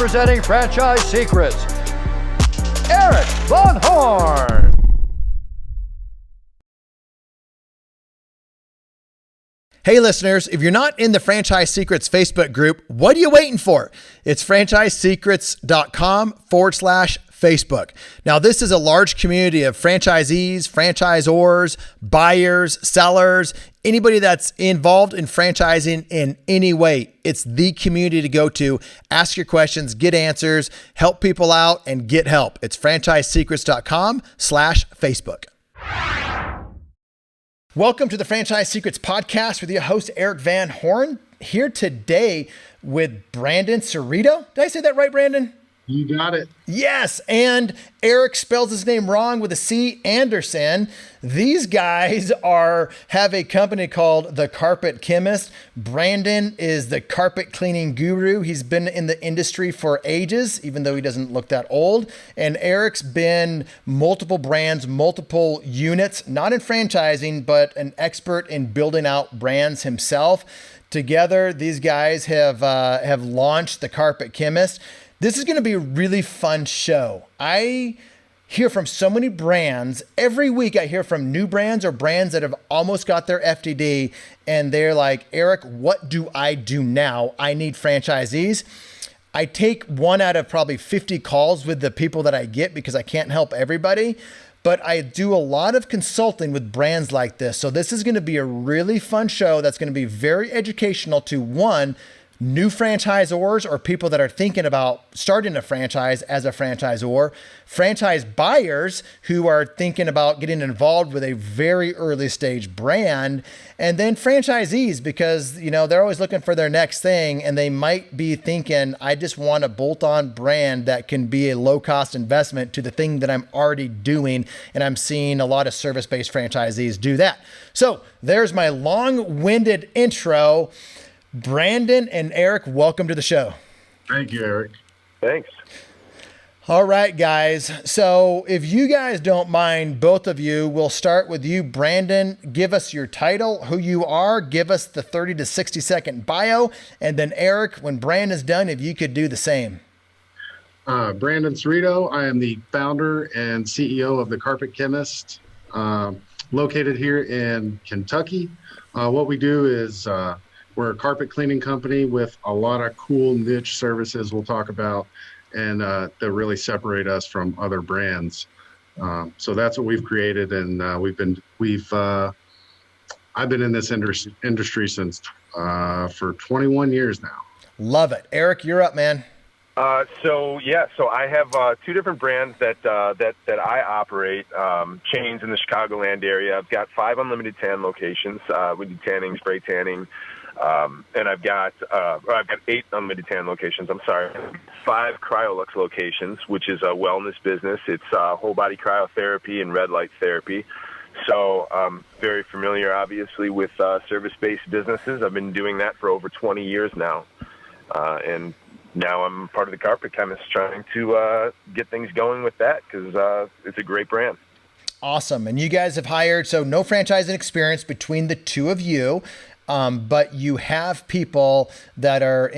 representing Franchise Secrets, Eric Von Horn. Hey listeners, if you're not in the Franchise Secrets Facebook group, what are you waiting for? It's franchisesecrets.com/Facebook. Now, this is a large community of franchisees, franchisors, buyers, sellers, anybody that's involved in franchising in any way. It's the community to go to. Ask your questions, get answers, help people out, and get help. It's franchisesecrets.com/Facebook. Welcome to the Franchise Secrets Podcast with your host, Eric Van Horn, here today with Brandon Cerrito. Did I say that right, Brandon? You got it. Yes, and Eric spells his name wrong with a C, Anderson. These guys have a company called The Carpet Chemist. Brandon is the carpet cleaning guru. He's been in the industry for ages, even though he doesn't look that old. And Eric's been multiple brands, multiple units, not in franchising, but an expert in building out brands himself. Together, these guys have launched The Carpet Chemist. This is going to be a really fun show. I hear from so many brands. Every week I hear from new brands or brands that have almost got their FDD and they're like, Eric, what do I do now? I need franchisees. I take one out of probably 50 calls with the people that I get because I can't help everybody. But I do a lot of consulting with brands like this. So this is going to be a really fun show that's going to be very educational to one, new franchisors or people that are thinking about starting a franchise as a franchisor, franchise buyers who are thinking about getting involved with a very early stage brand, and then franchisees because, they're always looking for their next thing and they might be thinking, I just want a bolt-on brand that can be a low-cost investment to the thing that I'm already doing. And I'm seeing a lot of service-based franchisees do that. So there's my long-winded intro. Brandon and Eric, welcome to the show. Thank you, Eric. Thanks. All right, guys. So if you guys don't mind, both of you, we'll start with you, Brandon. Give us your title, who you are, give us the 30 to 60 second bio, and then Eric, when Brandon's done, if you could do the same. Brandon Cerrito. I am the founder and CEO of The Carpet Chemist, located here in Kentucky. What we do is we're a carpet cleaning company with a lot of cool niche services we'll talk about and that really separate us from other brands. So that's what we've created, and I've been in this industry since for 21 years now. Love it. Eric, you're up, man. So I have two different brands that I operate, chains in the Chicagoland area. I've got 5 Unlimited Tan locations. We do tanning, spray tanning. And I've got 8 Unlimited Tan locations. 5 Cryolux locations, which is a wellness business. It's whole body cryotherapy and red light therapy. So very familiar, obviously, with service-based businesses. I've been doing that for over 20 years now. And now I'm part of the Carpet Chemist, trying to get things going with that because it's a great brand. Awesome. And you guys have hired, so no franchising experience between the two of you. But you have people that are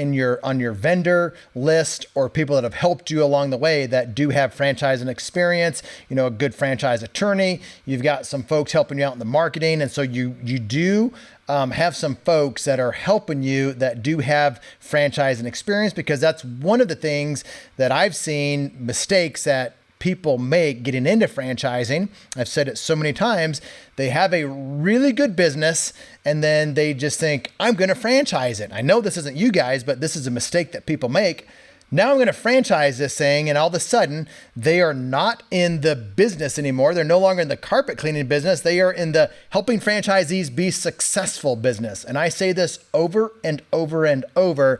on your vendor list or people that have helped you along the way that do have franchising experience, a good franchise attorney. You've got some folks helping you out in the marketing. And so you do have some folks that are helping you that do have franchising experience, because that's one of the things that I've seen mistakes that people make getting into franchising. I've said it so many times. They have a really good business and then they just think, I'm going to franchise it. I know this isn't you guys, but this is a mistake that people make. Now I'm going to franchise this thing, and all of a sudden they are not in the business anymore. They're no longer in the carpet cleaning business. They are in the helping franchisees be successful business. And I say this over and over and over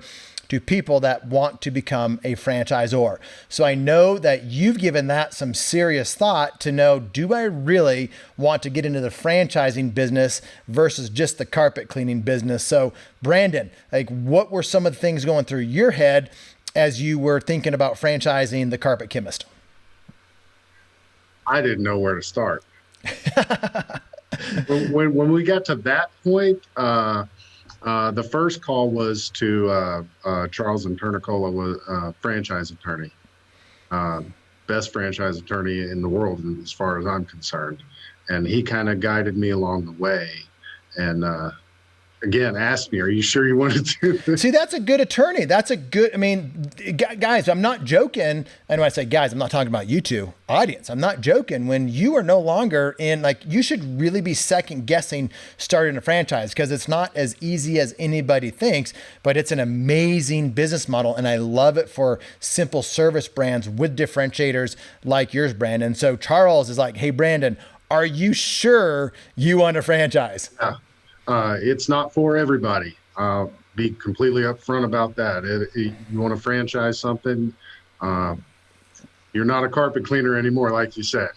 to people that want to become a franchisor. So I know that you've given that some serious thought to know, do I really want to get into the franchising business versus just the carpet cleaning business? So Brandon, what were some of the things going through your head as you were thinking about franchising the Carpet Chemist? I didn't know where to start. when we got to that point, The first call was to Charles and Turnicola, was franchise attorney, uh, best franchise attorney in the world, as far as I'm concerned. And he kind of guided me along the way. And again, asked me, "Are you sure you want to do this?" See, that's a good attorney. That's a good, I mean, guys, I'm not joking. And when I say guys, I'm not talking about you two, audience. I'm not joking. When you are no longer in, like, you should really be second guessing starting a franchise, because it's not as easy as anybody thinks, but it's an amazing business model. And I love it for simple service brands with differentiators like yours, Brandon. So Charles is like, "Hey, Brandon, are you sure you want a franchise?" Yeah. It's not for everybody. Be completely upfront about that. You want to franchise something, you're not a carpet cleaner anymore, like you said.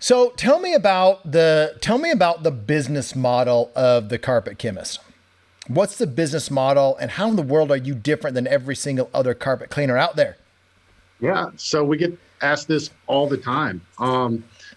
So tell me about the business model of the Carpet Chemist. What's the business model, and how in the world are you different than every single other carpet cleaner out there? Yeah, so we get asked this all the time.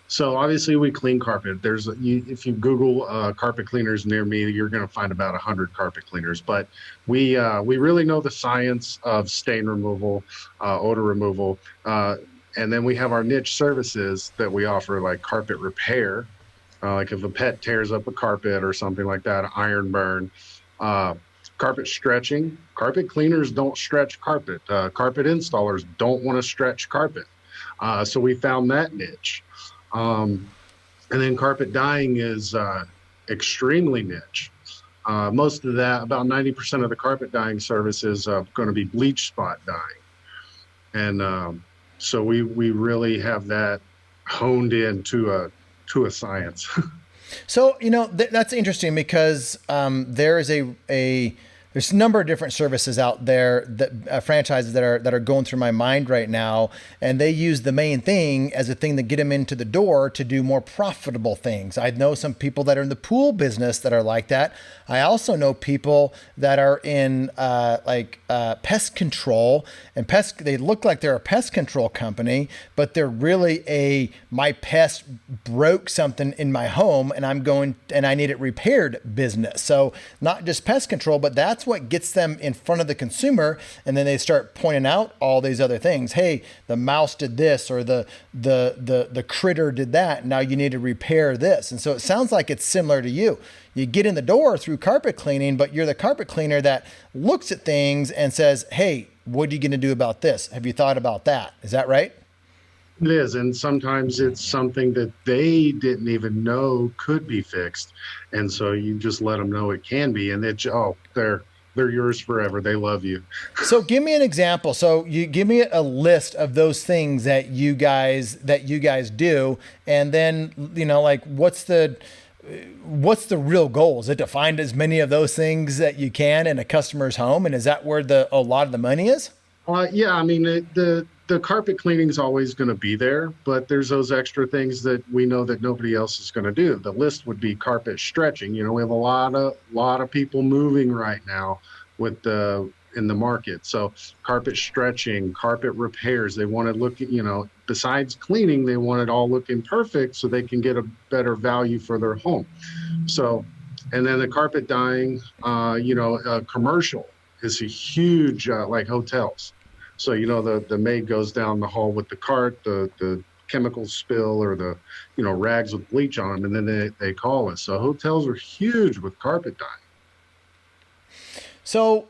So obviously we clean carpet. If you Google carpet cleaners near me, you're going to find about 100 carpet cleaners. But we really know the science of stain removal, odor removal, and then we have our niche services that we offer, like carpet repair, like if a pet tears up a carpet or something like that, iron burn, carpet stretching. Carpet cleaners don't stretch carpet. Carpet installers don't want to stretch carpet. So we found that niche. And then carpet dyeing is extremely niche. Most of that, about 90% of the carpet dyeing service is going to be bleach spot dyeing. And so we really have that honed in to a science. So, that's interesting, because there is there's a number of different services out there, that franchises that are going through my mind right now, and they use the main thing as a thing to get them into the door to do more profitable things. I know some people that are in the pool business that are like that. I also know people that are in pest control, and they look like they're a pest control company, but they're really my pest broke something in my home and I need it repaired business. So not just pest control, but that's what gets them in front of the consumer. And then they start pointing out all these other things. Hey, the mouse did this, or the critter did that. Now you need to repair this. And so it sounds like it's similar to you. You get in the door through carpet cleaning, but you're the carpet cleaner that looks at things and says, "Hey, what are you going to do about this? Have you thought about that?" Is that right? It is, and sometimes it's something that they didn't even know could be fixed, and so you just let them know it can be, and they're yours forever. They love you. So give me an example. So you give me a list of those things that you guys do, and then what's the real goal? Is it to find as many of those things that you can in a customer's home, and is that where a lot of the money is? Yeah, I mean, the carpet cleaning is always going to be there, but there's those extra things that we know that nobody else is going to do. The list would be carpet stretching. We have a lot of people moving right now in the market. So carpet stretching, carpet repairs, they want to look at, besides cleaning, they want it all looking perfect so they can get a better value for their home. So, and then the carpet dyeing, commercial is a huge, like hotels. So, the maid goes down the hall with the cart, the chemical spill, or the, rags with bleach on them, and then they call us. So hotels are huge with carpet dyeing. So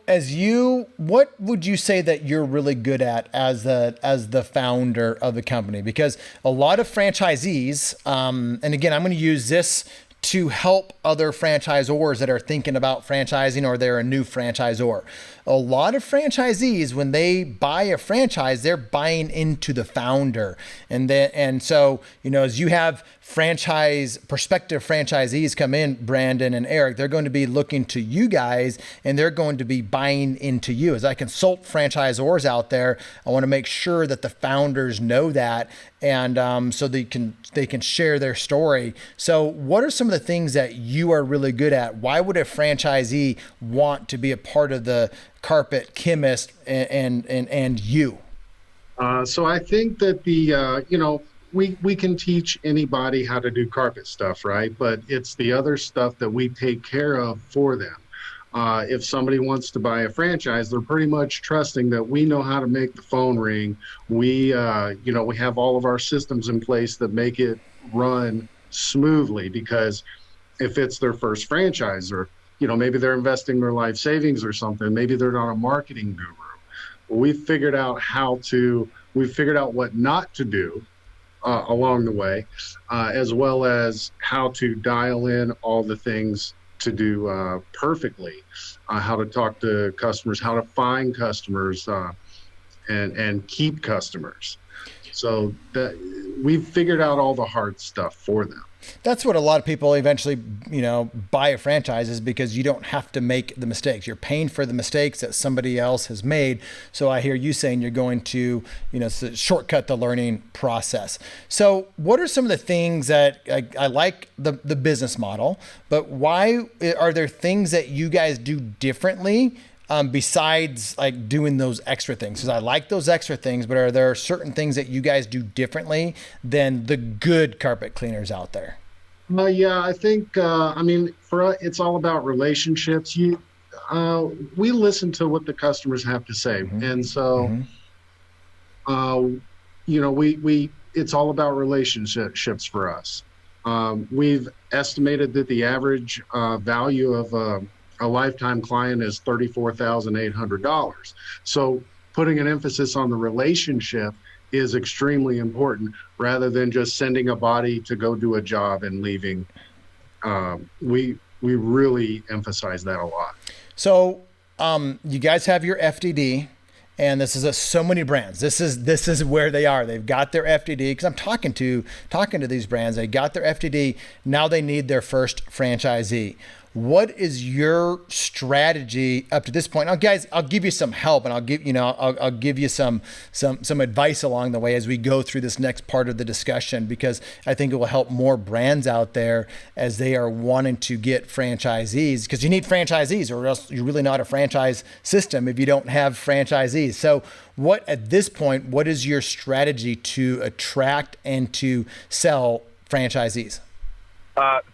what would you say that you're really good at as the founder of the company? Because a lot of franchisees, and again, I'm going to use this to help other franchisors that are thinking about franchising, or they're a new franchisor. A lot of franchisees, when they buy a franchise, they're buying into the founder. And so, as you have prospective franchisees come in, Brandon and Eric, they're going to be looking to you guys, and they're going to be buying into you. As I consult franchisors out there, I want to make sure that the founders know that, and so they can share their story. So what are some of the things that you are really good at? Why would a franchisee want to be a part of the Carpet Chemist and you? So I think that we can teach anybody how to do carpet stuff, right? But it's the other stuff that we take care of for them. If somebody wants to buy a franchise, they're pretty much trusting that we know how to make the phone ring. We we have all of our systems in place that make it run smoothly, because if it's their first franchise, or maybe they're investing their life savings or something, maybe they're not a marketing guru. We've figured out what not to do along the way, as well as how to dial in all the things to do perfectly, how to talk to customers, how to find customers, and keep customers. So that we've figured out all the hard stuff for them. That's what a lot of people eventually, buy a franchise, is because you don't have to make the mistakes. You're paying for the mistakes that somebody else has made. So I hear you saying you're going to, shortcut the learning process. So what are some of the things that I like the business model, but why are there things that you guys do differently besides like doing those extra things? Because I like those extra things, but are there certain things that you guys do differently than the good carpet cleaners out there? Yeah, I think, for us, it's all about relationships. We listen to what the customers have to say. Mm-hmm. And so, it's all about relationships for us. We've estimated that the average value of a lifetime client is $34,800. So putting an emphasis on the relationship is extremely important, rather than just sending a body to go do a job and leaving. We really emphasize that a lot. So you guys have your FDD, and this is so many brands. This is where they are. They've got their FDD, because I'm talking to these brands. They got their FDD. Now they need their first franchisee. What is your strategy up to this point? Now, guys, I'll give you some help, and I'll give you some advice along the way as we go through this next part of the discussion, because I think it will help more brands out there as they are wanting to get franchisees, because you need franchisees, or else you're really not a franchise system if you don't have franchisees. So at this point, what is your strategy to attract and to sell franchisees?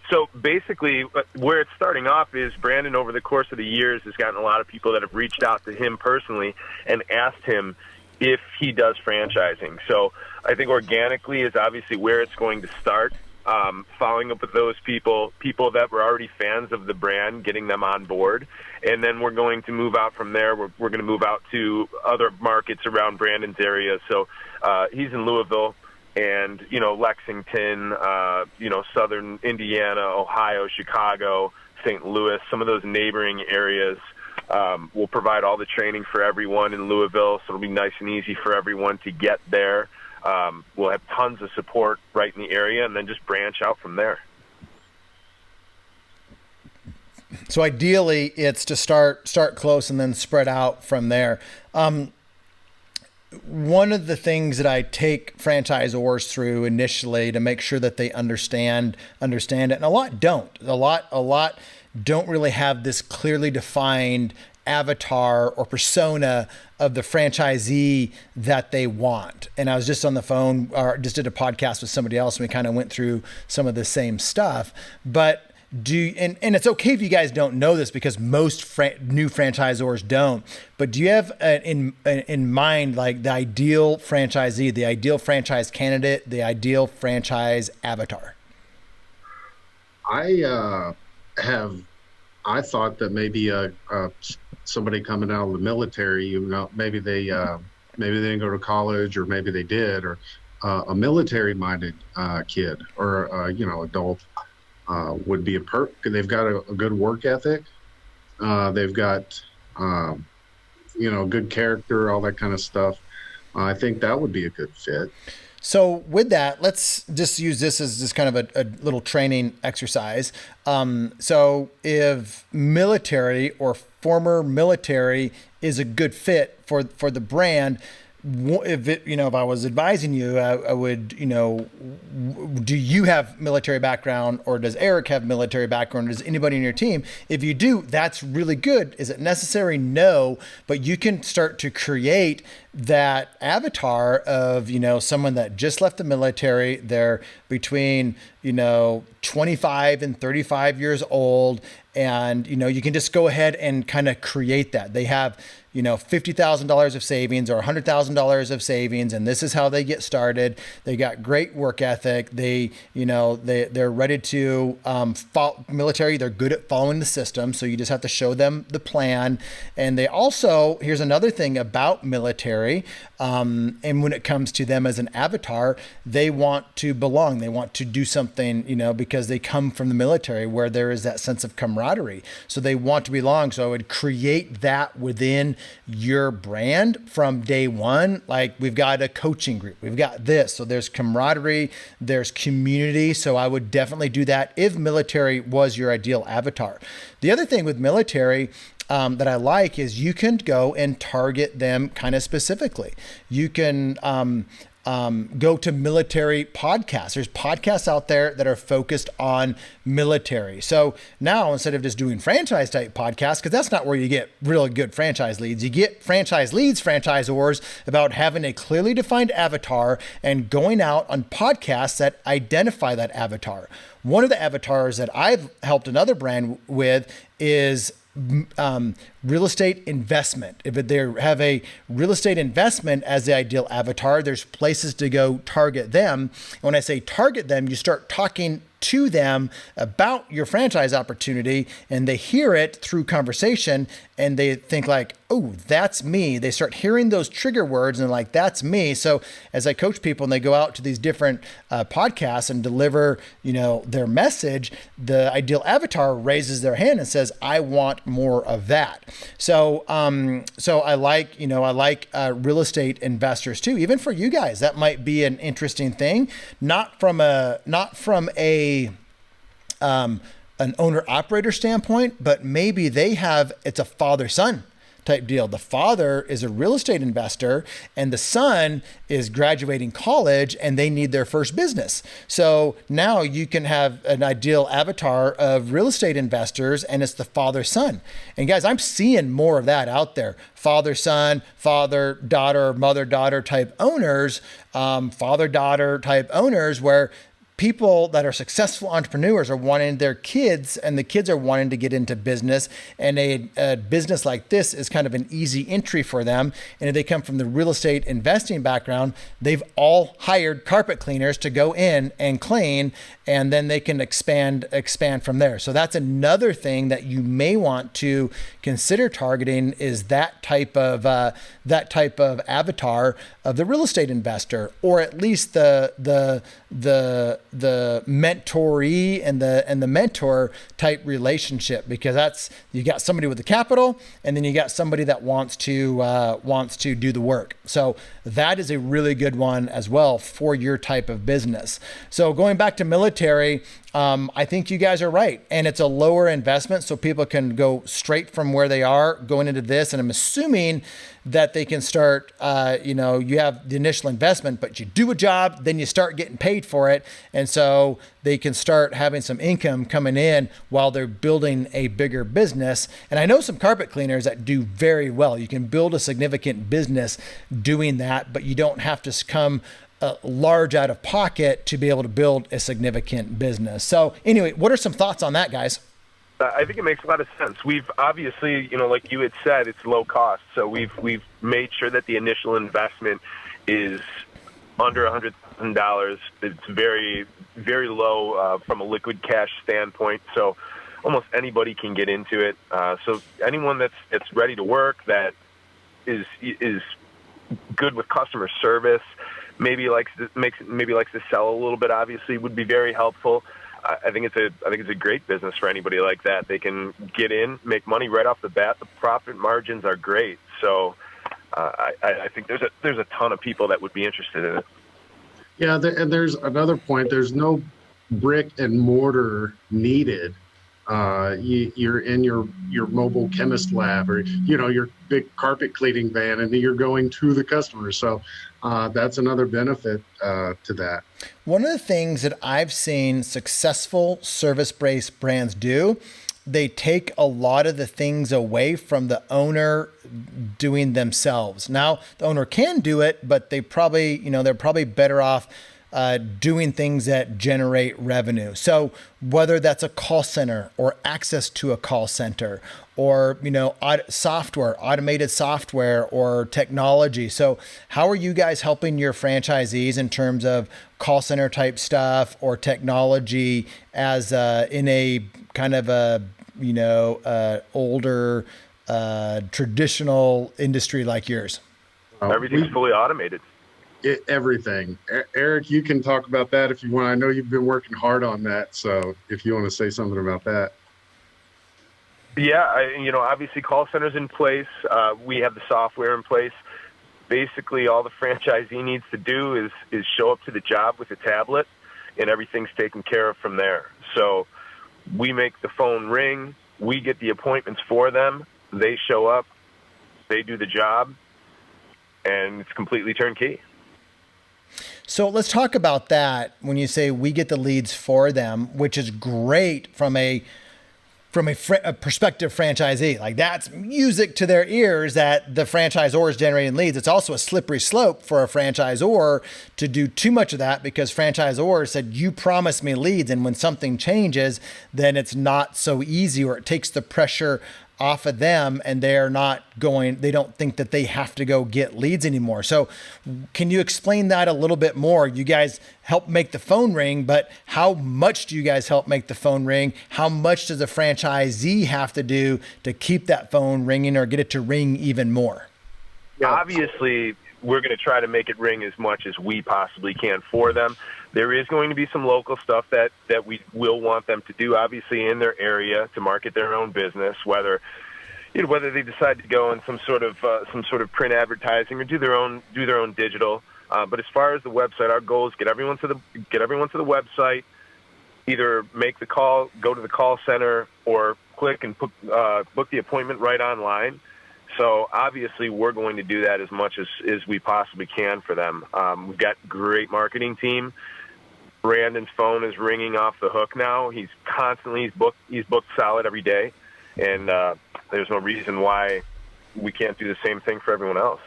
So basically, where it's starting off is Brandon, over the course of the years, has gotten a lot of people that have reached out to him personally and asked him if he does franchising. So I think organically is obviously where it's going to start. Following up with those people that were already fans of the brand, getting them on board. And then we're going to move out from there. We're going to move out to other markets around Brandon's area. So he's in Louisville, and, Lexington, Southern Indiana, Ohio, Chicago, St. Louis, some of those neighboring areas. We'll provide all the training for everyone in Louisville, so it'll be nice and easy for everyone to get there. We'll have tons of support right in the area, and then just branch out from there. So ideally, it's to start close and then spread out from there. One of the things that I take franchisors through initially to make sure that they understand it, and a lot don't. A lot don't really have this clearly defined avatar or persona of the franchisee that they want. And I was just on the phone, or just did a podcast with somebody else, and we kind of went through some of the same stuff. But and it's okay if you guys don't know this, because most new franchisors don't, but do you have in mind like the ideal franchisee, the ideal franchise candidate, the ideal franchise avatar? I thought that maybe somebody coming out of the military, maybe they didn't go to college, or maybe they did, or a military-minded kid, or adult. Would be a perk. They've got a good work ethic. They've got, good character, all that kind of stuff. I think that would be a good fit. So with that, let's just use this as just kind of a little training exercise. So if military or former military is a good fit for the brand, if I was advising you, I would, do you have military background, or does Eric have military background? Does anybody in your team? If you do, that's really good. Is it necessary? No, but you can start to create that avatar of, someone that just left the military. They're between, 25 and 35 years old. And, you can just go ahead and kind of create that. They have, $50,000 of savings or $100,000 of savings. And this is how they get started. They got great work ethic. They're ready to follow military. They're good at following the system. So you just have to show them the plan. And they also, here's another thing about military. And when it comes to them as an avatar, they want to belong. They want to do something, because they come from the military where there is that sense of camaraderie. So they want to belong. So I would create that within your brand from day one. Like, we've got a coaching group, we've got this. So there's camaraderie, there's community. So I would definitely do that if military was your ideal avatar. The other thing with military that I like is you can go and target them kind of specifically. You can go to military podcasts. There's podcasts out there that are focused on military. So now, instead of just doing franchise type podcasts, because that's not where you get really good franchise leads, you get franchise leads, franchisors, about having a clearly defined avatar and going out on podcasts that identify that avatar. One of the avatars that I've helped another brand with is real estate investment. If they have a real estate investment as the ideal avatar, there's places to go target them. When I say target them, you start talking to them about your franchise opportunity, and they hear it through conversation, and they think like, oh, that's me. They start hearing those trigger words and like, that's me. So as I coach people and they go out to these different podcasts and deliver, their message, the ideal avatar raises their hand and says, I want more of that. So I like real estate investors too. Even for you guys, that might be an interesting thing, not from an owner operator standpoint, but maybe it's a father-son type deal. The father is a real estate investor and the son is graduating college and they need their first business. So now you can have an ideal avatar of real estate investors, and it's the father-son. And guys, I'm seeing more of that out there. Father-son, father-daughter, mother-daughter type owners, father-daughter type owners, where people that are successful entrepreneurs are wanting their kids, and the kids are wanting to get into business, and a business like this is kind of an easy entry for them. And if they come from the real estate investing background, they've all hired carpet cleaners to go in and clean, and then they can expand from there. So that's another thing that you may want to consider targeting, is that type of avatar of the real estate investor, or at least the mentoree and the mentor type relationship, because that's, you got somebody with the capital, and then you got somebody that wants to do the work. So that is a really good one as well for your type of business. So going back to military, I think you guys are right. And it's a lower investment, so people can go straight from where they are going into this. And I'm assuming that they can start, you have the initial investment, but you do a job, then you start getting paid for it. And so they can start having some income coming in while they're building a bigger business. And I know some carpet cleaners that do very well. You can build a significant business doing that, but you don't have to come large out of pocket to be able to build a significant business. So anyway, what are some thoughts on that, guys? I think it makes a lot of sense. We've obviously, like you had said, it's low cost. So we've made sure that the initial investment is under $100,000. It's very, very low from a liquid cash standpoint. So almost anybody can get into it. So anyone that's ready to work, that is good with customer service, maybe likes to sell a little bit, obviously, would be very helpful. I think it's a great business for anybody like that. They can get in, make money right off the bat. The profit margins are great. So I think there's a ton of people that would be interested in it. Yeah, and there's another point. There's no brick and mortar needed. You're in your mobile chemist lab, or your big carpet cleaning van, and you're going to the customer. So that's another benefit to that. One of the things that I've seen successful service-based brands do they take a lot of the things away from the owner doing themselves. Now, the owner can do it, but they probably, they're probably better off doing things that generate revenue. So whether that's a call center or access to a call center or, software, automated software or technology. So how are you guys helping your franchisees in terms of call center type stuff or technology as in a kind of a, older, traditional industry like yours? Everything's fully automated. Everything. Eric, you can talk about that if you want. I know you've been working hard on that, so if you want to say something about that. Yeah, obviously call centers in place. We have the software in place. Basically, all the franchisee needs to do is show up to the job with a tablet, and everything's taken care of from there. So we make the phone ring. We get the appointments for them. They show up. They do the job, and it's completely turnkey. So let's talk about that when you say we get the leads for them, which is great from a prospective franchisee. Like that's music to their ears that the franchisor is generating leads. It's also a slippery slope for a franchisor to do too much of that because franchisor said, you promised me leads. And when something changes, then it's not so easy or it takes the pressure off of them and they don't think that they have to go get leads anymore. So can you explain that a little bit more? You guys help make the phone ring, but how much do you guys help make the phone ring? How much does a franchisee have to do to keep that phone ringing or get it to ring even more? Yeah. Obviously, we're going to try to make it ring as much as we possibly can for them. There is going to be some local stuff that we will want them to do, obviously, in their area to market their own business, whether they decide to go in some sort of print advertising or do their own digital. But as far as the website, our goal is get everyone to the website, either make the call, go to the call center, or click and book the appointment right online. So obviously we're going to do that as much as we possibly can for them. We've got a great marketing team. Brandon's phone is ringing off the hook now. He's booked solid every day. And there's no reason why we can't do the same thing for everyone else.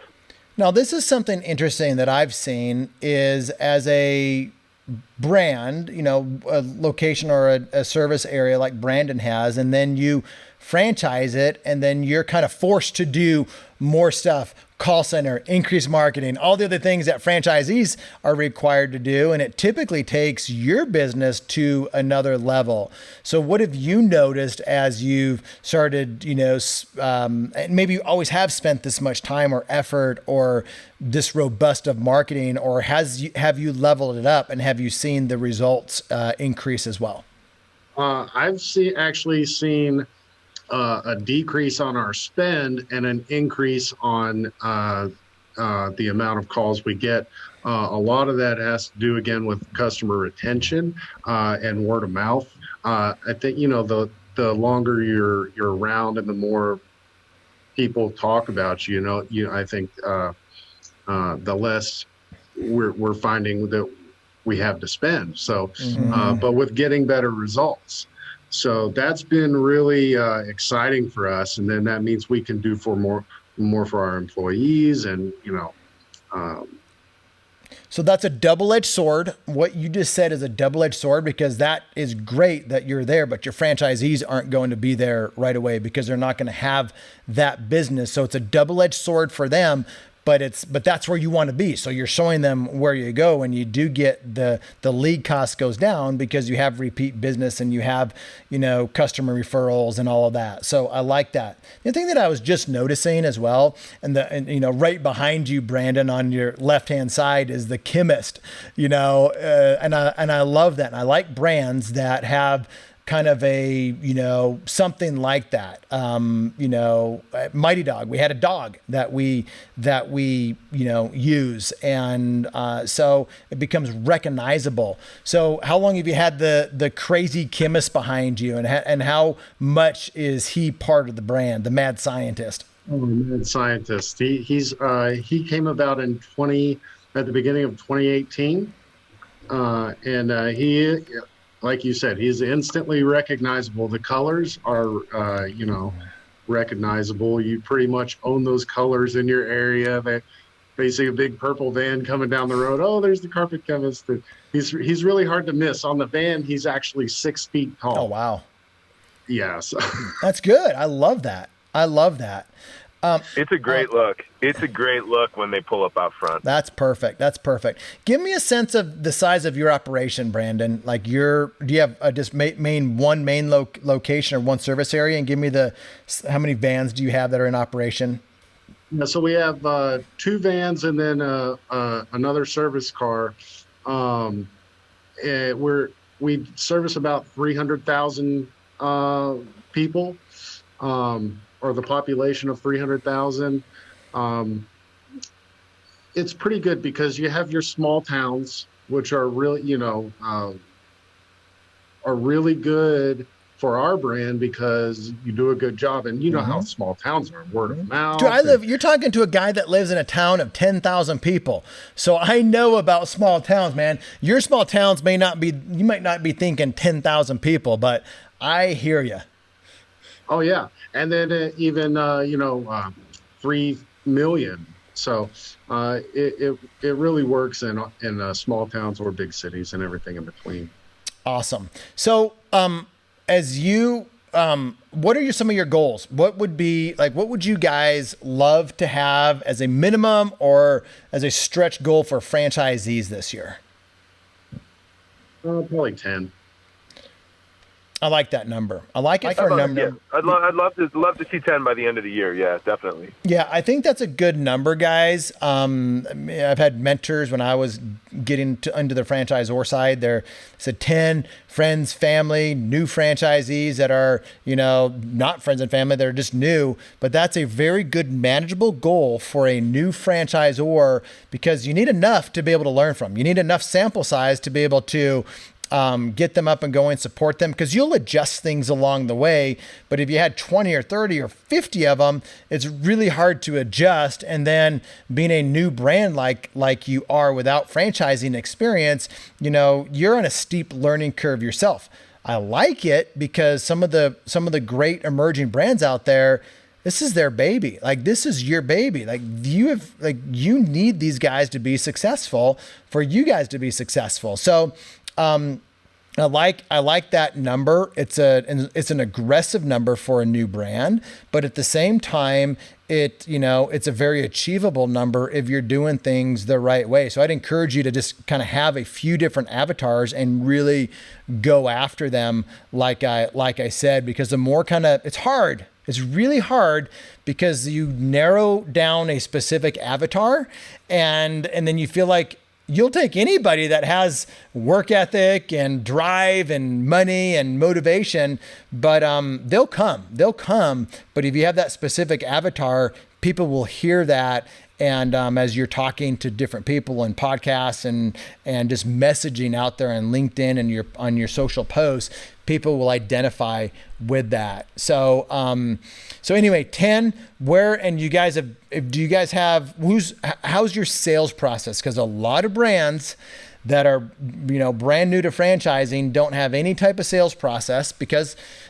Now, this is something interesting that I've seen is as a brand, a location or a service area like Brandon has, and then you franchise it, and then you're kind of forced to do more stuff, call center, increase marketing, all the other things that franchisees are required to do. And it typically takes your business to another level. So what have you noticed as you've started, maybe you always have spent this much time or effort or this robust of marketing, or have you leveled it up and have you seen the results increase as well? I've actually seen a decrease on our spend and an increase on the amount of calls we get. A lot of that has to do again with customer retention and word of mouth. I think the longer you're around and the more people talk about I think the less we're finding that we have to spend. So, but with getting better results. So that's been really exciting for us, and then that means we can do more for our employees, and So that's a double-edged sword. What you just said is a double-edged sword because that is great that you're there, but your franchisees aren't going to be there right away because they're not going to have that business. So it's a double-edged sword for them. But that's where you want to be. So you're showing them where you go, and you do get the lead cost goes down because you have repeat business and you have, customer referrals and all of that. So I like that. The thing that I was just noticing as well, and right behind you, Brandon, on your left-hand side is the Chemist, and I love that. And I like brands that have kind of a, something like that. Mighty Dog, we had a dog that we use. And so it becomes recognizable. So how long have you had the crazy Chemist behind you, and how much is he part of the brand, the mad scientist? Oh, mad scientist. He came about at the beginning of 2018. And like you said, he's instantly recognizable. The colors are, recognizable. You pretty much own those colors in your area. They see a big purple van coming down the road. Oh, there's the Carpet Chemist. He's really hard to miss. On the van, he's actually 6 feet tall. Oh, wow. Yeah. So. That's good. I love that. It's a great look. It's a great look when they pull up out front. That's perfect. Give me a sense of the size of your operation, Brandon. Like do you have just one main location or one service area? And give me how many vans do you have that are in operation? Yeah, so we have 2 vans and then another service car. We service about 300,000 people. Or the population of 300,000. It's pretty good because you have your small towns, which are really, are really good for our brand because you do a good job. And you know how small towns are, word of mouth. Dude, you're talking to a guy that lives in a town of 10,000 people. So I know about small towns, man. Your small towns you might not be thinking 10,000 people, but I hear you. Oh yeah, and then even 3 million. So it really works in small towns or big cities and everything in between. Awesome. So as you, what are some of your goals? What would you guys love to have as a minimum or as a stretch goal for franchisees this year? Probably 10. I like that number. I like it for a number. Yeah. I'd love to see 10 by the end of the year. Yeah, definitely. Yeah, I think that's a good number, guys. I've had mentors when I was getting under the franchisor side. They said 10 friends, family, new franchisees that are, not friends and family. They're just new. But that's a very good manageable goal for a new franchisor because you need enough to be able to learn from. You need enough sample size to be able to get them up and going, support them, because you'll adjust things along the way. But if you had 20 or 30 or 50 of them, it's really hard to adjust. And then being a new brand like you are without franchising experience, you're on a steep learning curve yourself. I like it because some of the great emerging brands out there, this is their baby. Like, this is your baby. You need these guys to be successful for you guys to be successful. So, I like that number. It's an aggressive number for a new brand, but at the same time, it's a very achievable number if you're doing things the right way. So I'd encourage you to just kind of have a few different avatars and really go after them. Like I said, because the more it's hard. It's really hard because you narrow down a specific avatar and then you feel like you'll take anybody that has work ethic and drive and money and motivation, but they'll come. But if you have that specific avatar, people will hear that. And as you're talking to different people in podcasts and just messaging out there on LinkedIn and on your social posts, people will identify with that. So anyway, 10. How's your sales process? Because a lot of brands that are, brand new to franchising don't have any type of sales process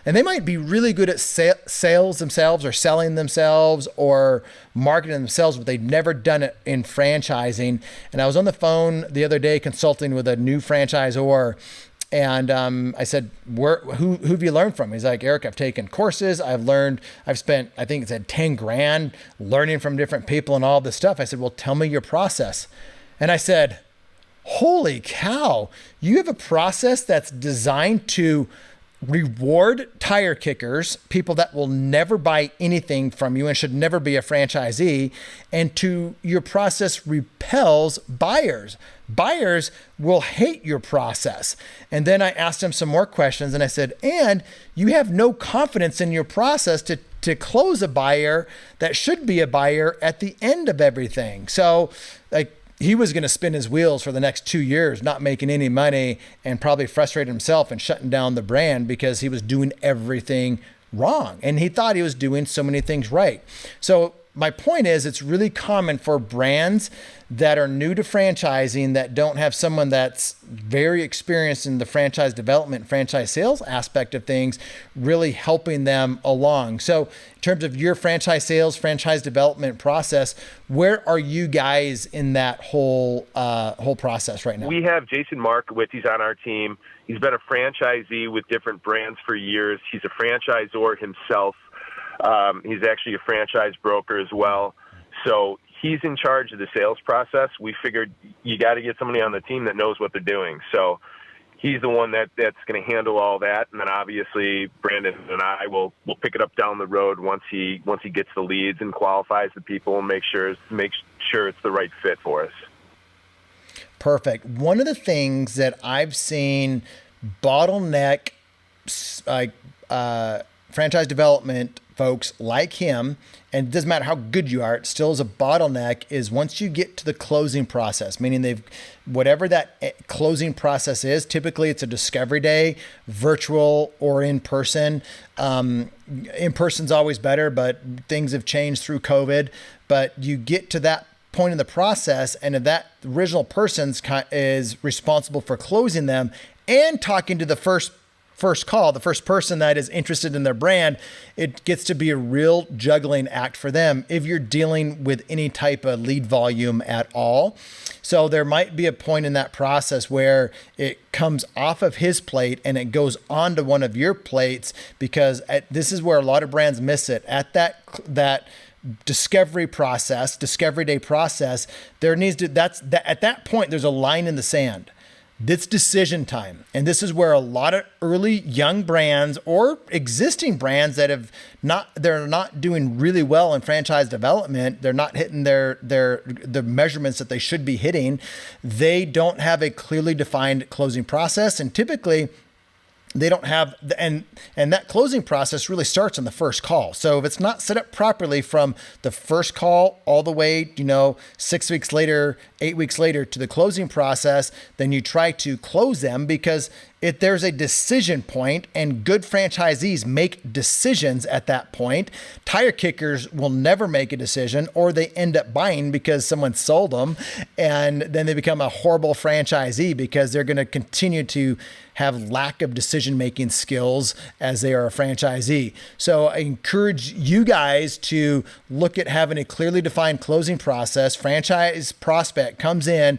and they might be really good at sales themselves or selling themselves or marketing themselves, but they've never done it in franchising. And I was on the phone the other day consulting with a new franchisor. And I said, who have you learned from? He's like, Eric, I've taken courses. I've spent, I think it said 10 grand learning from different people and all this stuff. I said, well, tell me your process. And I said, holy cow, you have a process that's designed to reward tire kickers, people that will never buy anything from you and should never be a franchisee, and your process repels buyers. Buyers will hate your process. And then I asked him some more questions and I said, and you have no confidence in your process to close a buyer that should be a buyer at the end of everything. So he was going to spin his wheels for the next 2 years, not making any money and probably frustrate himself and shutting down the brand because he was doing everything wrong. And he thought he was doing so many things right. So my point is, it's really common for brands that are new to franchising that don't have someone that's very experienced in the franchise development, franchise sales aspect of things, really helping them along. So in terms of your franchise sales, franchise development process, where are you guys in that whole process right now? We have Jason Markowitz. He's on our team. He's been a franchisee with different brands for years. He's a franchisor himself. He's actually a franchise broker as well. So he's in charge of the sales process. We figured you got to get somebody on the team that knows what they're doing. So he's the one that's going to handle all that. And then obviously Brandon and I will pick it up down the road once he gets the leads and qualifies the people and make sure it's the right fit for us. Perfect. One of the things that I've seen bottleneck franchise development folks like him, and it doesn't matter how good you are, it still is a bottleneck, is once you get to the closing process, meaning whatever that closing process is, typically it's a discovery day, virtual or in person. In person's always better, but things have changed through COVID. But you get to that point in the process, and if that original person is responsible for closing them and talking to the first call, the first person that is interested in their brand, it gets to be a real juggling act for them if you're dealing with any type of lead volume at all. So there might be a point in that process where it comes off of his plate and it goes onto one of your plates, because this is where a lot of brands miss it. At that discovery day process, at that point, there's a line in the sand. It's decision time. And this is where a lot of early young brands or existing brands they're not doing really well in franchise development, they're not hitting the measurements that they should be hitting. They don't have a clearly defined closing process, and typically they don't have, and that closing process really starts on the first call. So if it's not set up properly from the first call all the way, 6 weeks later, 8 weeks later to the closing process, then you try to close them, because if there's a decision point, and good franchisees make decisions at that point, tire kickers will never make a decision, or they end up buying because someone sold them, and then they become a horrible franchisee because they're going to continue to have lack of decision-making skills as they are a franchisee. So I encourage you guys to look at having a clearly defined closing process. Franchise prospect comes in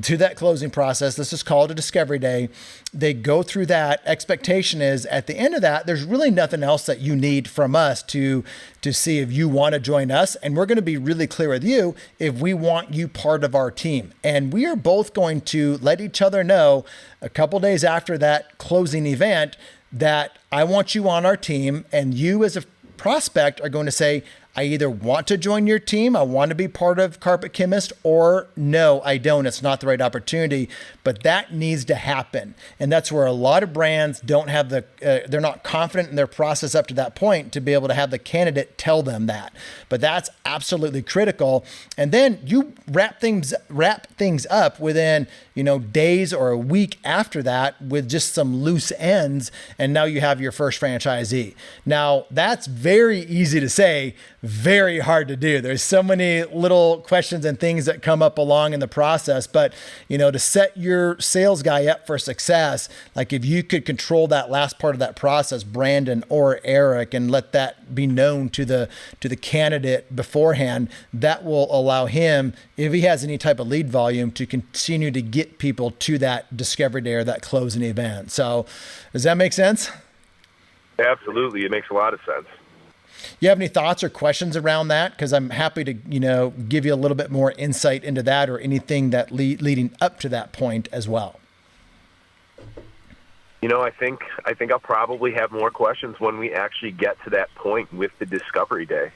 to that closing process. This is called a discovery day. They go through that. Expectation is at the end of that, there's really nothing else that you need from us to see if you want to join us. And we're going to be really clear with you if we want you part of our team. And we are both going to let each other know a couple days after that closing event that I want you on our team. And you as a prospect are going to say, I either want to join your team, I want to be part of Carpet Chemist, or no, I don't. It's not the right opportunity. But that needs to happen. And that's where a lot of brands don't have they're not confident in their process up to that point to be able to have the candidate tell them that. But that's absolutely critical. And then you wrap things up within, days or a week after that with just some loose ends. And now you have your first franchisee. Now that's very easy to say, very hard to do. There's so many little questions and things that come up along in the process, but to set your sales guy up for success, like if you could control that last part of that process, Brandon or Eric, and let that be known to the candidate beforehand, that will allow him, if he has any type of lead volume, to continue to get people to that discovery day or that closing event. So does that make sense? Absolutely. It makes a lot of sense. You have any thoughts or questions around that? Because I'm happy to, give you a little bit more insight into that, or anything that leading up to that point as well. I think I'll probably have more questions when we actually get to that point with the discovery day.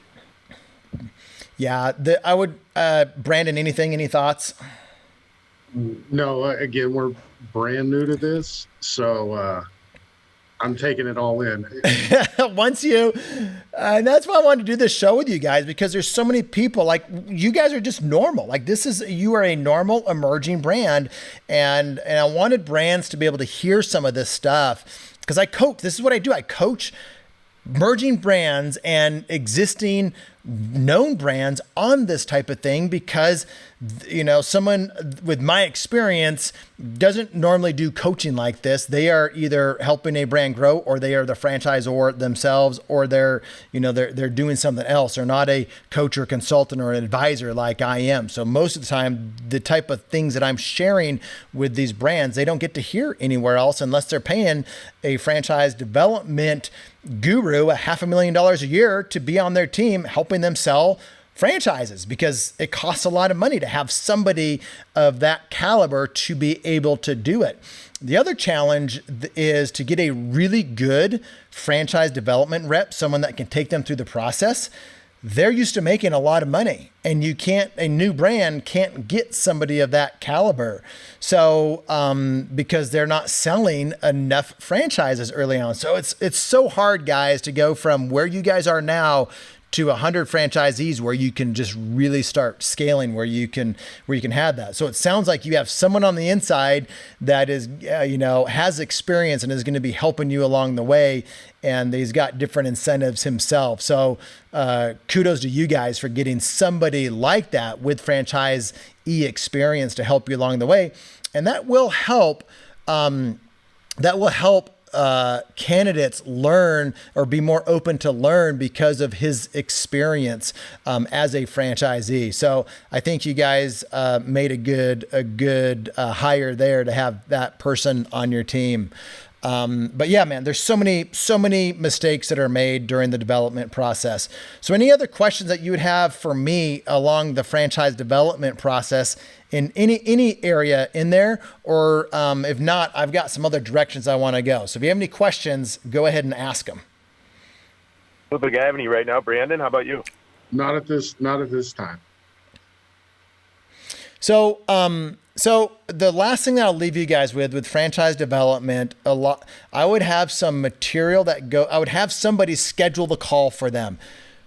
Yeah, I would, Brandon, any thoughts? No, again, we're brand new to this, so I'm taking it all in. Once and that's why I wanted to do this show with you guys, because there's so many people, like you guys are just normal. Like you are a normal emerging brand. And I wanted brands to be able to hear some of this stuff, because I coach. This is what I do. I coach emerging brands and existing known brands on this type of thing because, someone with my experience doesn't normally do coaching like this. They are either helping a brand grow, or they are the franchisor themselves, or they're doing something else. They're not a coach or consultant or an advisor like I am. So most of the time, the type of things that I'm sharing with these brands, they don't get to hear anywhere else unless they're paying a franchise development guru $500,000 a year to be on their team helping them sell franchises, because it costs a lot of money to have somebody of that caliber to be able to do it. The other challenge is to get a really good franchise development rep, someone that can take them through the process. They're used to making a lot of money, and a new brand can't get somebody of that caliber. So, because they're not selling enough franchises early on. So it's so hard, guys, to go from where you guys are now to 100 franchisees where you can just really start scaling, where you can have that. So it sounds like you have someone on the inside that is, has experience and is going to be helping you along the way. And he's got different incentives himself. So kudos to you guys for getting somebody like that with franchisee experience to help you along the way. And that will help. Candidates learn or be more open to learn because of his experience as a franchisee. So I think you guys made a good hire there to have that person on your team. But yeah, man, there's so many mistakes that are made during the development process. So any other questions that you would have for me along the franchise development process in any area in there, or if not, I've got some other directions I want to go. So if you have any questions, go ahead and ask them. I don't think I have any right now. Brandon, how about you? Not at this time. So, so the last thing that I'll leave you guys with franchise development, I would have some material I would have somebody schedule the call for them.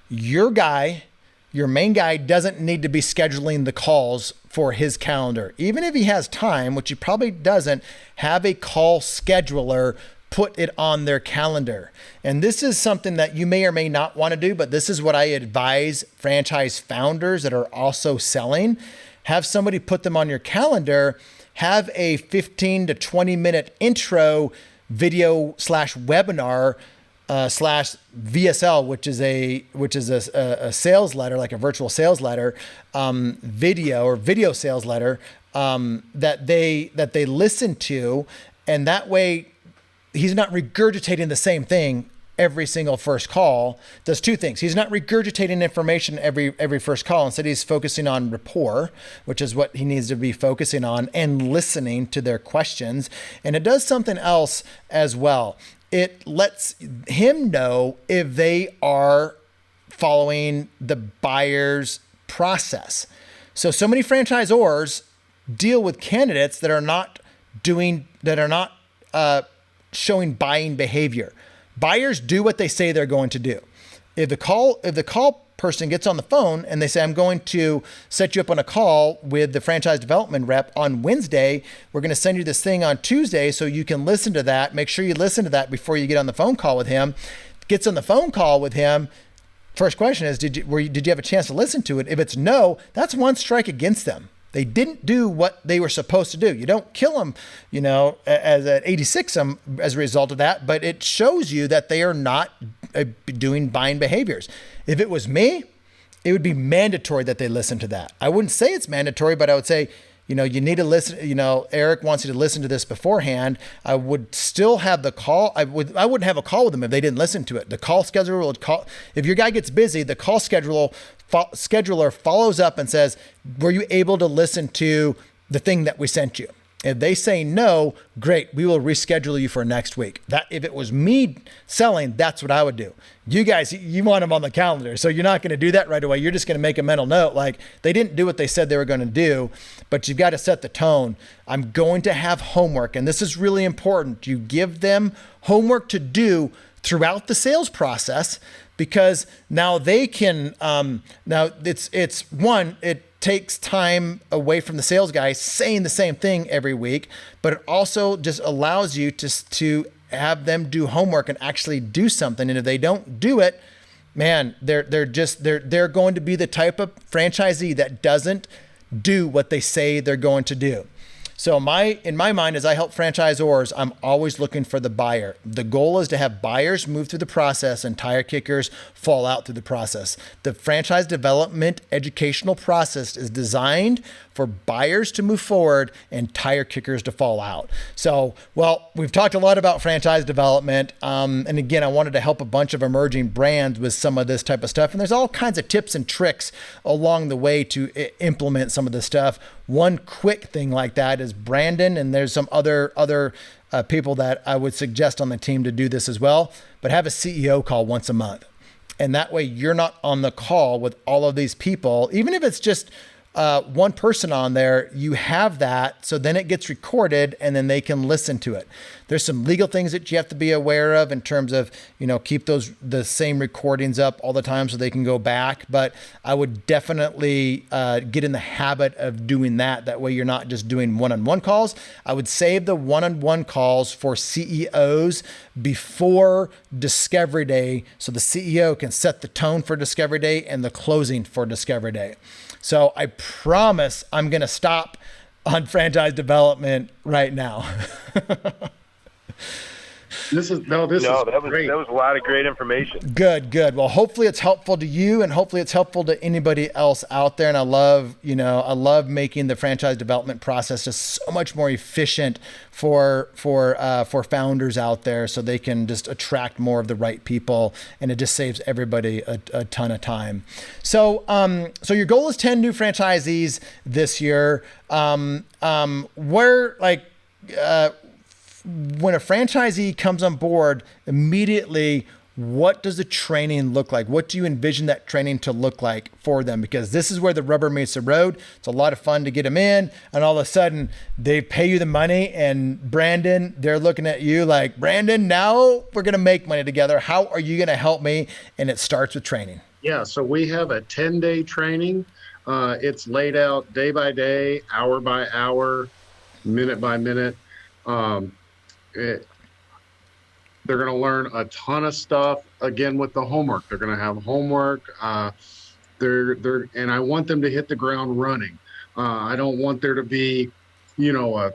Your main guy doesn't need to be scheduling the calls for his calendar. Even if he has time, which he probably doesn't, have a call scheduler put it on their calendar. And this is something that you may or may not want to do, but this is what I advise franchise founders that are also selling. Have somebody put them on your calendar, have a 15 to 20 minute intro video / webinar / VSL, which is a sales letter, like a virtual sales letter, video sales letter, that they listen to. And that way he's not regurgitating the same thing every single first call. Does two things. He's not regurgitating information every first call. Instead, he's focusing on rapport, which is what he needs to be focusing on, and listening to their questions. And it does something else as well. It lets him know if they are following the buyer's process. So many franchisors deal with candidates that are not showing buying behavior. Buyers do what they say they're going to do. If the call person gets on the phone and they say, I'm going to set you up on a call with the franchise development rep on Wednesday, we're going to send you this thing on Tuesday so you can listen to that. Make sure you listen to that before you get on the phone call with him. Gets on the phone call with him. First question is, did you have a chance to listen to it? If it's no, that's one strike against them. They didn't do what they were supposed to do. You don't kill them, as at 86 as a result of that, but it shows you that they are not doing buying behaviors. If it was me, it would be mandatory that they listen to that. I wouldn't say it's mandatory, but I would say, you need to listen. Eric wants you to listen to this beforehand. I would still have the call. I wouldn't have a call with them if they didn't listen to it. The call scheduler would call. If your guy gets busy, the call scheduler follows up and says, were you able to listen to the thing that we sent you? If they say no, great, we will reschedule you for next week. That if it was me selling, that's what I would do. You guys, you want them on the calendar, so you're not going to do that right away. You're just going to make a mental note, like they didn't do what they said they were going to do, but you've got to set the tone. I'm going to have homework, and this is really important. You give them homework to do throughout the sales process, because now they can, it takes time away from the sales guy saying the same thing every week, but it also just allows you to have them do homework and actually do something. And if they don't do it, man, they're going to be the type of franchisee that doesn't do what they say they're going to do. So in my mind, as I help franchisors, I'm always looking for the buyer. The goal is to have buyers move through the process and tire kickers fall out through the process. The franchise development educational process is designed for buyers to move forward and tire kickers to fall out. So, well, we've talked a lot about franchise development. And again, I wanted to help a bunch of emerging brands with some of this type of stuff. And there's all kinds of tips and tricks along the way to implement some of this stuff. One quick thing like that is Brandon, and there's some other people that I would suggest on the team to do this as well, but have a CEO call once a month. And that way you're not on the call with all of these people, even if it's just one person on there, you have that. So then it gets recorded and then they can listen to it. There's some legal things that you have to be aware of in terms of, keep the same recordings up all the time so they can go back. But I would definitely get in the habit of doing that. That way you're not just doing one-on-one calls. I would save the one-on-one calls for CEOs before Discovery Day so the CEO can set the tone for Discovery Day and the closing for Discovery Day. So I promise I'm going to stop on franchise development right now. This is great. That was a lot of great information. Good. Well, hopefully it's helpful to you and hopefully it's helpful to anybody else out there. And I love making the franchise development process just so much more efficient for founders out there so they can just attract more of the right people and it just saves everybody a ton of time. So your goal is 10 new franchisees this year. When a franchisee comes on board, immediately, what does the training look like? What do you envision that training to look like for them? Because this is where the rubber meets the road. It's a lot of fun to get them in, and all of a sudden they pay you the money, and Brandon, they're looking at you like, Brandon, now we're going to make money together. How are you going to help me? And it starts with training. Yeah, so we have a 10-day training. It's laid out day by day, hour by hour, minute by minute. They're going to learn a ton of stuff again with the homework. They're going to have homework. And I want them to hit the ground running. I don't want there to be, a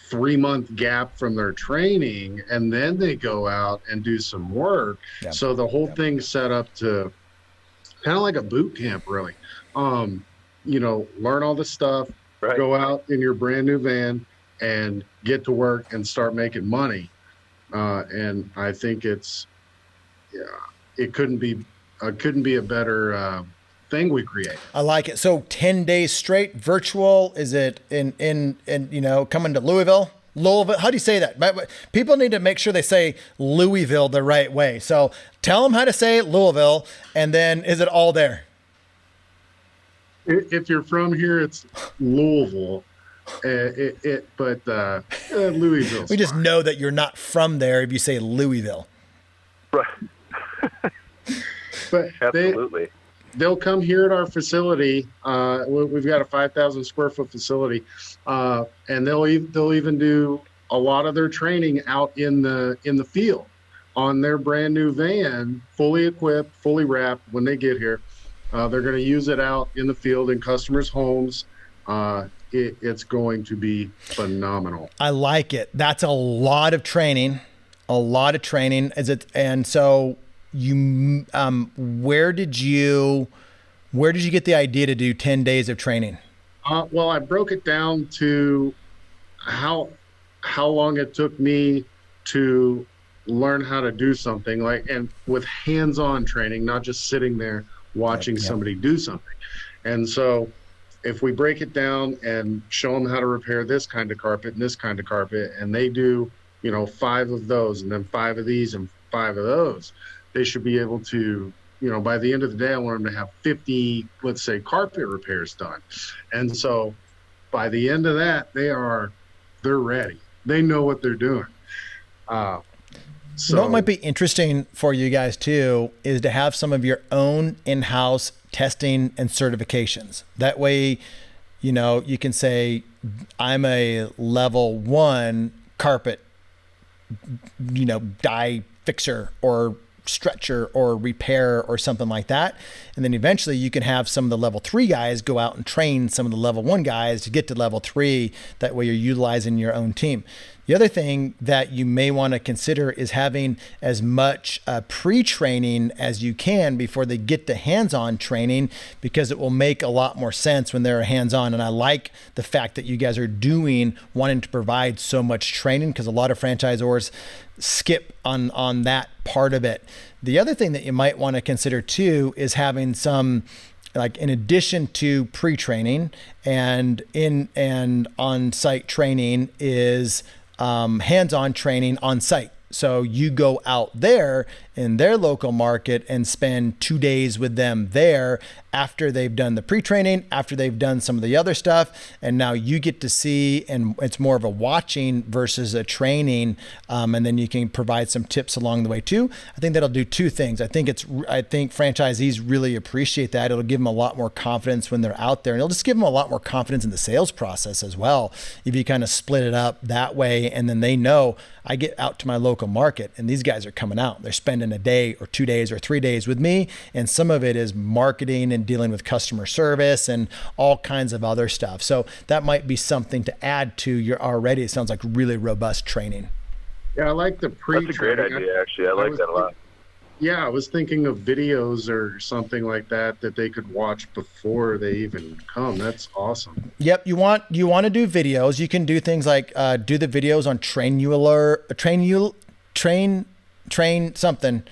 3-month gap from their training and then they go out and do some work. Yeah. So the whole thing's set up to kind of like a boot camp, really. Learn all the stuff, right. Go out in your brand new van and get to work and start making money. And I think it couldn't be a better thing we create. I like it. So 10 days straight virtual. Is it in coming to Louisville? How do you say that? People need to make sure they say Louisville the right way. So tell them how to say Louisville, and then is it all there? If you're from here, it's Louisville. Louisville. We just know that you're not from there if you say Louisville. Right. But absolutely. They'll come here at our facility. We've got a 5,000 square foot facility, and they'll even do a lot of their training out in the field on their brand new van, fully equipped, fully wrapped. When they get here, they're going to use it out in the field in customers' homes. It's going to be phenomenal. I like it. That's a lot of training. Is it? And so you, where did you get the idea to do 10 days of training? Well, I broke it down to how long it took me to learn how to do something and with hands-on training, not just sitting there watching somebody do something. And so if we break it down and show them how to repair this kind of carpet and this kind of carpet, and they do, 5 of those and then 5 of these and 5 of those, they should be able to, by the end of the day, I want them to have 50, let's say, carpet repairs done. And so by the end of that, they're ready. They know what they're doing. So what might be interesting for you guys too is to have some of your own in-house testing and certifications. That way, you can say, I'm a level 1 carpet, dye fixer or stretcher or repair or something like that. And then eventually you can have some of the level 3 guys go out and train some of the level 1 guys to get to level 3. That way you're utilizing your own team. The other thing that you may want to consider is having as much pre-training as you can before they get to hands-on training, because it will make a lot more sense when they're hands-on. And I like the fact that you guys are wanting to provide so much training, because a lot of franchisors skip on that part of it. The other thing that you might want to consider too is having some, like, in addition to pre-training and on-site training, is hands-on training on site. So you go out there in their local market and spend 2 days with them there after they've done the pre-training, after they've done some of the other stuff. And now you get to see, and it's more of a watching versus a training. And then you can provide some tips along the way too. I think that'll do 2 things. I think franchisees really appreciate that. It'll give them a lot more confidence when they're out there, and it'll just give them a lot more confidence in the sales process as well. If you kind of split it up that way, and then they know, I get out to my local market and these guys are coming out. They're spending a day or 2 days or 3 days with me. And some of it is marketing and dealing with customer service and all kinds of other stuff. So that might be something to add to your already, it sounds like, really robust training. Yeah, I like the pre-training. That's a great idea, actually. I like that a lot. Yeah, I was thinking of videos or something like that they could watch before they even come. That's awesome. Yep, you want to do videos. You can do things like do the videos on train something.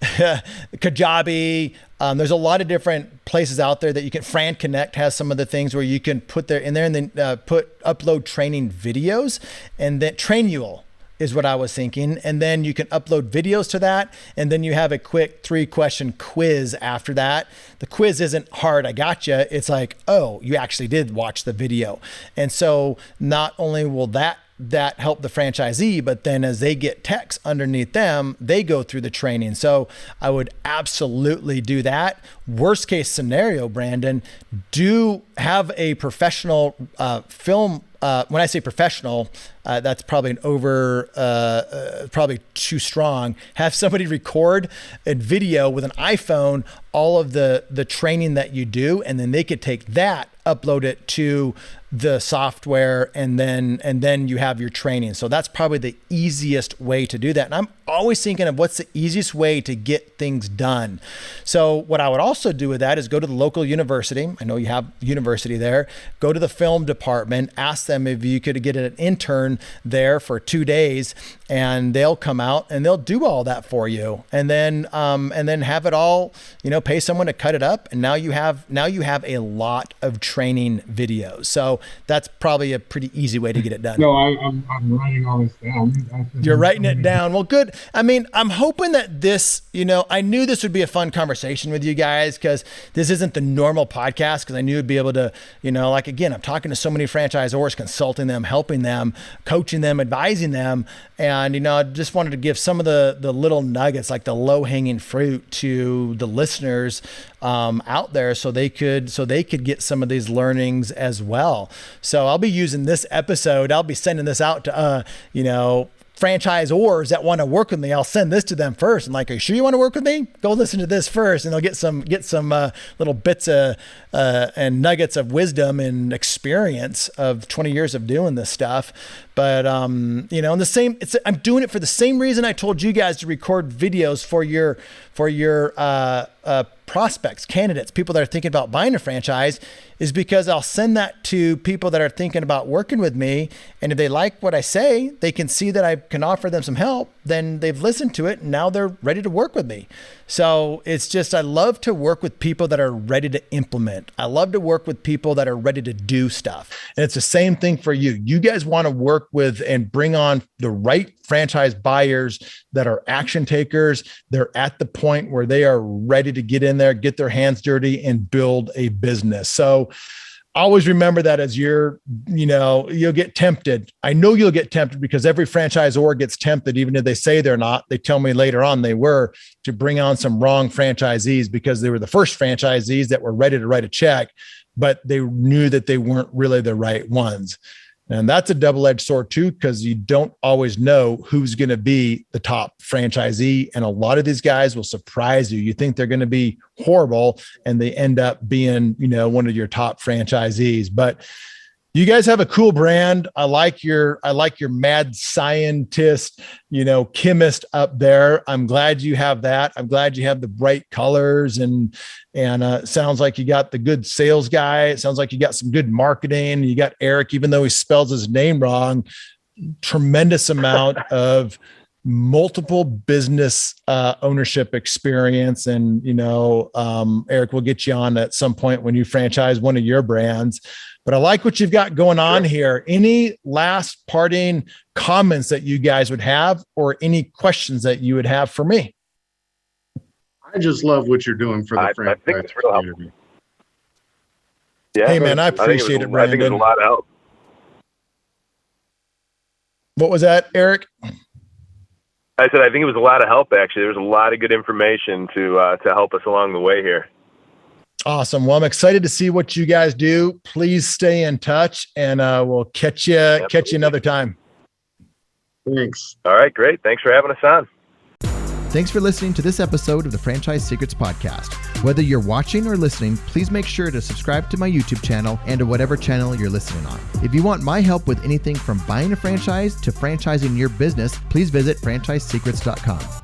Kajabi. There's a lot of different places out there that you can. Fran Connect has some of the things where you can put there in there and then upload training videos, and then Trainual is what I was thinking. And then you can upload videos to that. And then you have a quick 3-question quiz after that. The quiz isn't hard, I gotcha. It's like, oh, you actually did watch the video. And so not only will that help the franchisee, but then as they get techs underneath them, they go through the training. So I would absolutely do that. Worst case scenario, Brandon, do have a professional film. When I say professional, that's probably probably too strong. Have somebody record a video with an iPhone, all of the training that you do, and then they could take that, upload it to the software, and then you have your training. So that's probably the easiest way to do that. And I'm always thinking of what's the easiest way to get things done. So what I would also do with that is go to the local university. I know you have university there. Go to the film department, ask them if you could get an intern there for 2 days, and they'll come out and they'll do all that for you. And then have it all, pay someone to cut it up. And now you have a lot of training videos. So that's probably a pretty easy way to get it done. No, I'm writing all this down. You're writing it down. Well, good. I mean, I'm hoping that this, I knew this would be a fun conversation with you guys, because this isn't the normal podcast, because I knew it'd be able to, again, I'm talking to so many franchisors, consulting them, helping them, coaching them, advising them. And, I just wanted to give some of the little nuggets, like the low hanging fruit, to the listeners out there, so they could get some of these learnings as well. So I'll be using this episode. I'll be sending this out to, franchisors that want to work with me. I'll send this to them first. And like, are you sure you want to work with me? Go listen to this first, and they'll get some little bits and nuggets of wisdom and experience of 20 years of doing this stuff. But I'm doing it for the same reason I told you guys to record videos for your prospects, candidates, people that are thinking about buying a franchise, is because I'll send that to people that are thinking about working with me. And if they like what I say, they can see that I can offer them some help. Then they've listened to it and now they're ready to work with me. So it's just, I love to work with people that are ready to implement. I love to work with people that are ready to do stuff. And it's the same thing for you. You guys want to work with and bring on the right franchise buyers that are action takers. They're at the point where they are ready to get in there, get their hands dirty, and build a business. So always remember that as you'll get tempted. I know you'll get tempted, because every franchisor gets tempted, even if they say they're not. They tell me later on they were, to bring on some wrong franchisees, because they were the first franchisees that were ready to write a check, but they knew that they weren't really the right ones. And that's a double-edged sword too, because you don't always know who's going to be the top franchisee. And a lot of these guys will surprise you. You think they're going to be horrible and they end up being, one of your top franchisees. But you guys have a cool brand. I like your mad scientist, chemist up there. I'm glad you have that. I'm glad you have the bright colors and sounds like you got the good sales guy. It sounds like you got some good marketing. You got Eric, even though he spells his name wrong, tremendous amount of multiple business ownership experience. And, Eric, we'll get you on at some point when you franchise one of your brands. But I like what you've got going on here. Any last parting comments that you guys would have, or any questions that you would have for me? I just love what you're doing for the franchise think it's real helpful. community. Yeah. Hey, man, I appreciate it, Brandon. I think it was a lot of help. What was that, Eric? I said I think it was a lot of help, actually. There was a lot of good information to help us along the way here. Awesome. Well, I'm excited to see what you guys do. Please stay in touch, and we'll catch you another time. Thanks. All right, great. Thanks for having us on. Thanks for listening to this episode of the Franchise Secrets Podcast. Whether you're watching or listening, please make sure to subscribe to my YouTube channel and to whatever channel you're listening on. If you want my help with anything from buying a franchise to franchising your business, please visit franchisesecrets.com.